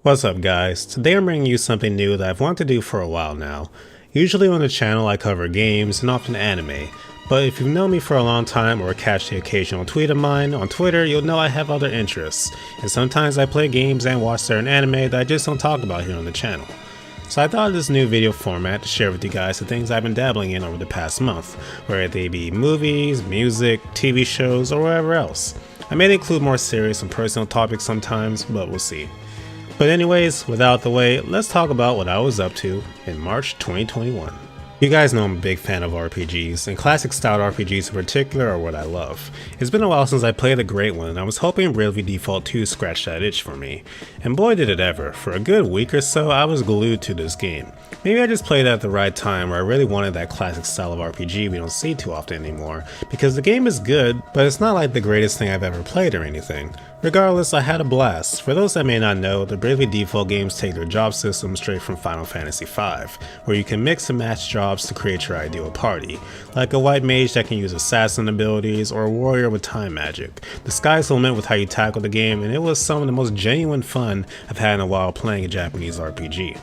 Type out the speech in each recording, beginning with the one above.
What's up guys, today I'm bringing you something new that I've wanted to do for a while now. Usually on the channel I cover games and often anime, but if you've known me for a long time or catch the occasional tweet of mine on Twitter, you'll know I have other interests, and sometimes I play games and watch certain anime that I just don't talk about here on the channel. So I thought of this new video format to share with you guys the things I've been dabbling in over the past month, whether they be movies, music, TV shows, or whatever else. I may include more serious and personal topics sometimes, but we'll see. But anyways, without the way, let's talk about what I was up to in March 2021. You guys know I'm a big fan of RPGs, and classic style RPGs in particular are what I love. It's been a while since I played a great one, and I was hoping Bravely Default 2 scratched that itch for me. And boy did it ever. For a good week or so, I was glued to this game. Maybe I just played it at the right time where I really wanted that classic style of RPG we don't see too often anymore, because the game is good, but it's not like the greatest thing I've ever played or anything. Regardless, I had a blast. For those that may not know, the Bravely Default games take their job system straight from Final Fantasy V, where you can mix and match jobs to create your ideal party, like a white mage that can use assassin abilities or a warrior with time magic. The sky's the limit with how you tackle the game, and it was some of the most genuine fun I've had in a while playing a Japanese RPG.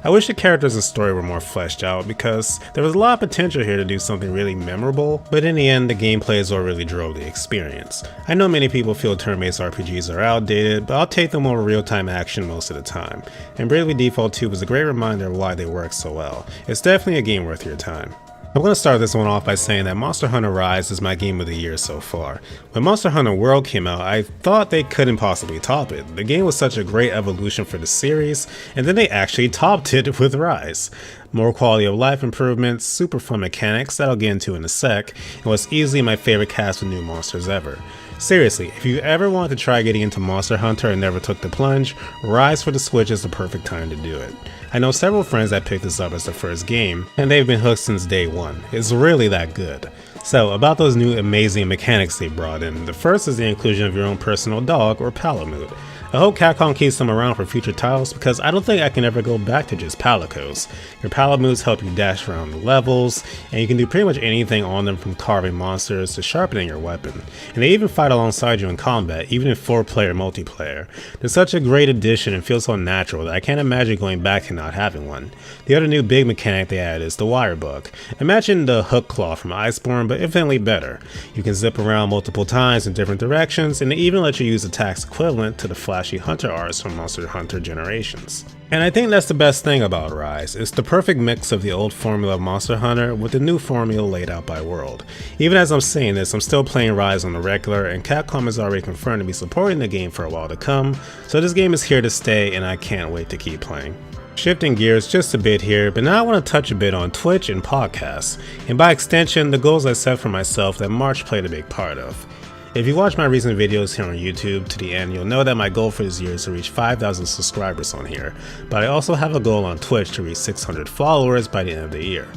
I wish the characters and story were more fleshed out because there was a lot of potential here to do something really memorable, but in the end the gameplay is what really drove the experience. I know many people feel turn-based RPGs are outdated, but I'll take them over real-time action most of the time, and Bravely Default 2 was a great reminder of why they work so well. It's definitely a game worth your time. I'm going to start this one off by saying that Monster Hunter Rise is my game of the year so far. When Monster Hunter World came out, I thought they couldn't possibly top it. The game was such a great evolution for the series, and then they actually topped it with Rise. More quality of life improvements, super fun mechanics that I'll get into in a sec, and was easily my favorite cast of new monsters ever. Seriously, if you ever wanted to try getting into Monster Hunter and never took the plunge, Rise for the Switch is the perfect time to do it. I know several friends that picked this up as their first game, and they've been hooked since day one. It's really that good. So, about those new amazing mechanics they brought in, the first is the inclusion of your own personal dog or Palamute. I hope Capcom keeps them around for future titles because I don't think I can ever go back to just Palicos. Your Palamutes help you dash around the levels, and you can do pretty much anything on them from carving monsters to sharpening your weapon. And they even fight alongside you in combat, even in 4-player multiplayer. They're such a great addition and feel so natural that I can't imagine going back and not having one. The other new big mechanic they added is the wire bug. Imagine the hook claw from Iceborne, but infinitely better. You can zip around multiple times in different directions, and they even let you use attacks equivalent to the flashy hunter arts from Monster Hunter Generations. And I think that's the best thing about Rise. It's the perfect mix of the old formula of Monster Hunter with the new formula laid out by World. Even as I'm saying this, I'm still playing Rise on the regular, and Capcom has already confirmed to be supporting the game for a while to come, so this game is here to stay and I can't wait to keep playing. Shifting gears just a bit here, but now I want to touch a bit on Twitch and podcasts, and by extension the goals I set for myself that March played a big part of. If you watch my recent videos here on YouTube to the end, you'll know that my goal for this year is to reach 5,000 subscribers on here, but I also have a goal on Twitch to reach 600 followers by the end of the year.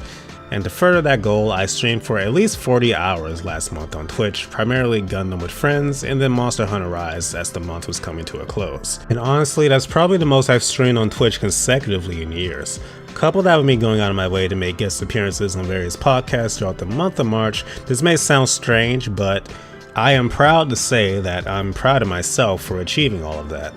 And to further that goal, I streamed for at least 40 hours last month on Twitch, primarily Gundam with friends, and then Monster Hunter Rise as the month was coming to a close. And honestly, that's probably the most I've streamed on Twitch consecutively in years. Couple that with me going out of my way to make guest appearances on various podcasts throughout the month of March, this may sound strange, but I am proud to say that I'm proud of myself for achieving all of that.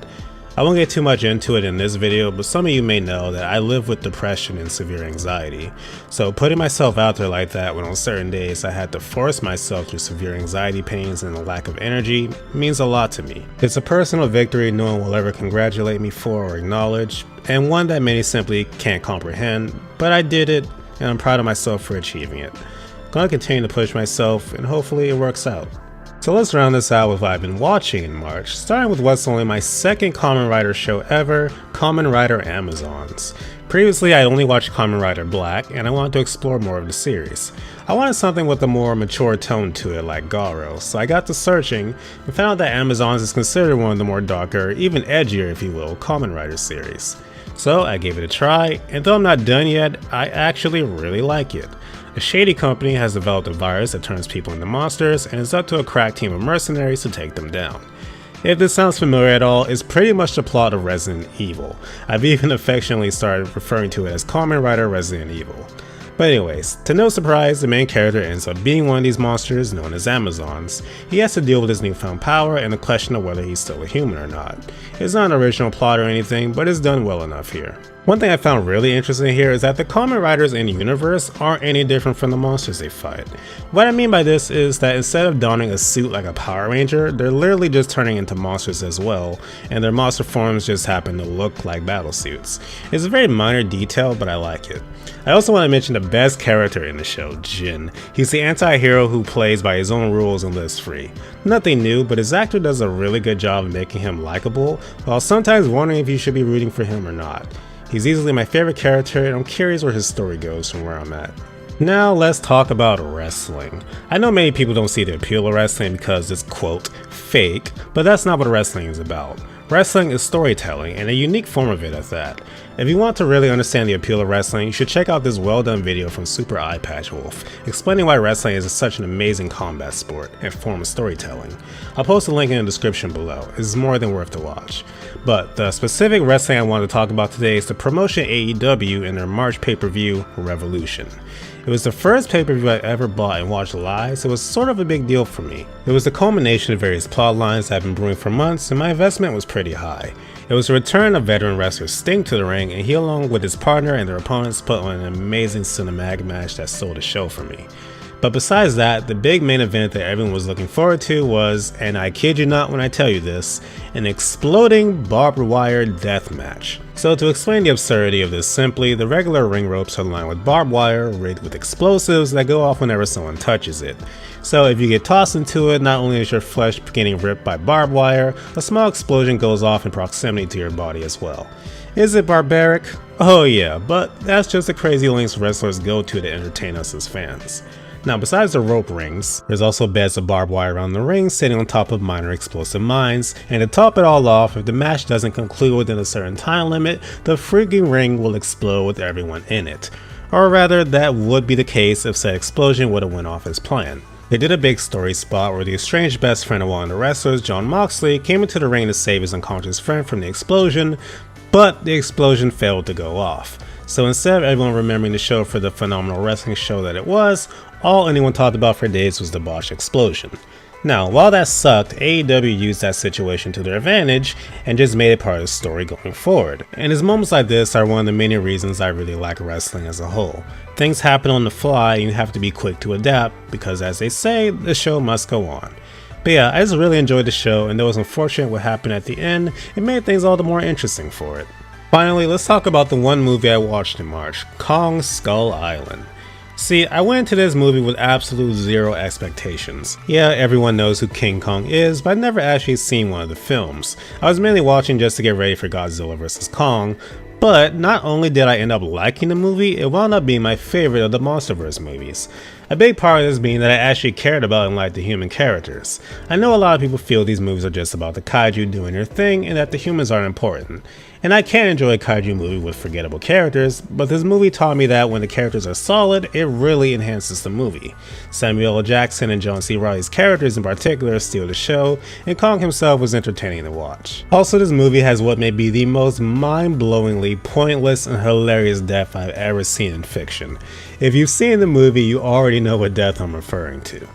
I won't get too much into it in this video, but some of you may know that I live with depression and severe anxiety. So putting myself out there like that when on certain days I had to force myself through severe anxiety pains and a lack of energy means a lot to me. It's a personal victory no one will ever congratulate me for or acknowledge, and one that many simply can't comprehend, but I did it and I'm proud of myself for achieving it. I'm gonna continue to push myself and hopefully it works out. So let's round this out with what I've been watching in March, starting with what's only my second Kamen Rider show ever, Kamen Rider Amazons. Previously I only watched Kamen Rider Black, and I wanted to explore more of the series. I wanted something with a more mature tone to it like Garo, so I got to searching and found out that Amazons is considered one of the more darker, even edgier if you will, Kamen Rider series. So I gave it a try, and though I'm not done yet, I actually really like it. A shady company has developed a virus that turns people into monsters, and it's up to a crack team of mercenaries to take them down. If this sounds familiar at all, it's pretty much the plot of Resident Evil. I've even affectionately started referring to it as Kamen Rider Resident Evil. But anyways, to no surprise, the main character ends up being one of these monsters known as Amazons. He has to deal with his newfound power and the question of whether he's still a human or not. It's not an original plot or anything, but it's done well enough here. One thing I found really interesting here is that the Kamen Riders in the universe aren't any different from the monsters they fight. What I mean by this is that instead of donning a suit like a Power Ranger, they're literally just turning into monsters as well, and their monster forms just happen to look like battle suits. It's a very minor detail, but I like it. I also want to mention the best character in the show, Jin. He's the anti-hero who plays by his own rules and lives free. Nothing new, but his actor does a really good job of making him likable, while sometimes wondering if you should be rooting for him or not. He's easily my favorite character, and I'm curious where his story goes from where I'm at. Now let's talk about wrestling. I know many people don't see the appeal of wrestling because it's, quote, fake, but that's not what wrestling is about. Wrestling is storytelling, and a unique form of it at that. If you want to really understand the appeal of wrestling, you should check out this well done video from Super Eyepatch Wolf, explaining why wrestling is such an amazing combat sport and form of storytelling. I'll post a link in the description below, it's more than worth the watch. But the specific wrestling I want to talk about today is the promotion AEW in their March pay-per-view, Revolution. It was the first pay-per-view I ever bought and watched live, so it was sort of a big deal for me. It was the culmination of various plot lines that had been brewing for months, and my investment was pretty high. It was the return of veteran wrestler Sting to the ring, and he along with his partner and their opponents put on an amazing cinematic match that sold the show for me. But besides that, the big main event that everyone was looking forward to was, and I kid you not when I tell you this, an exploding barbed wire death match. So to explain the absurdity of this simply, the regular ring ropes are lined with barbed wire rigged with explosives that go off whenever someone touches it. So if you get tossed into it, not only is your flesh getting ripped by barbed wire, a small explosion goes off in proximity to your body as well. Is it barbaric? Oh yeah, but that's just the crazy lengths wrestlers go to entertain us as fans. Now besides the rope rings, there's also beds of barbed wire around the ring sitting on top of minor explosive mines, and to top it all off, if the match doesn't conclude within a certain time limit, the freaking ring will explode with everyone in it. Or rather, that would be the case if said explosion would have went off as planned. They did a big story spot where the estranged best friend of one of the wrestlers, Jon Moxley, came into the ring to save his unconscious friend from the explosion, but the explosion failed to go off. So instead of everyone remembering the show for the phenomenal wrestling show that it was, all anyone talked about for days was the botched explosion. Now, while that sucked, AEW used that situation to their advantage and just made it part of the story going forward. And it's moments like this are one of the many reasons I really like wrestling as a whole. Things happen on the fly and you have to be quick to adapt because, as they say, the show must go on. But yeah, I just really enjoyed the show, and though it was unfortunate what happened at the end, it made things all the more interesting for it. Finally, let's talk about the one movie I watched in March, Kong Skull Island. See, I went into this movie with absolute zero expectations. Yeah, everyone knows who King Kong is, but I've never actually seen one of the films. I was mainly watching just to get ready for Godzilla vs. Kong, but not only did I end up liking the movie, it wound up being my favorite of the MonsterVerse movies. A big part of this being that I actually cared about and liked the human characters. I know a lot of people feel these movies are just about the kaiju doing their thing and that the humans aren't important. And I can enjoy a kaiju movie with forgettable characters, but this movie taught me that when the characters are solid, it really enhances the movie. Samuel L. Jackson and John C. Reilly's characters in particular steal the show, and Kong himself was entertaining to watch. Also, this movie has what may be the most mind-blowingly pointless and hilarious death I've ever seen in fiction. If you've seen the movie, you already know what death I'm referring to.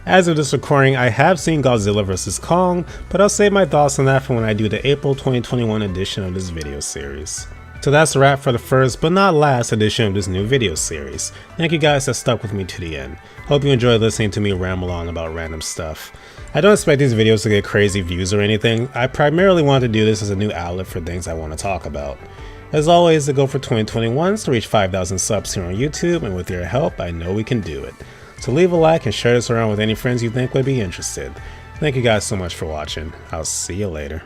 As of this recording, I have seen Godzilla vs. Kong, but I'll save my thoughts on that for when I do the April 2021 edition of this video series. So that's a wrap for the first but not last edition of this new video series. Thank you guys that stuck with me to the end. Hope you enjoyed listening to me ramble on about random stuff. I don't expect these videos to get crazy views or anything. I primarily want to do this as a new outlet for things I want to talk about. As always, the goal for 2021 is to reach 5,000 subs here on YouTube, and with your help, I know we can do it. So leave a like and share this around with any friends you think would be interested. Thank you guys so much for watching. I'll see you later.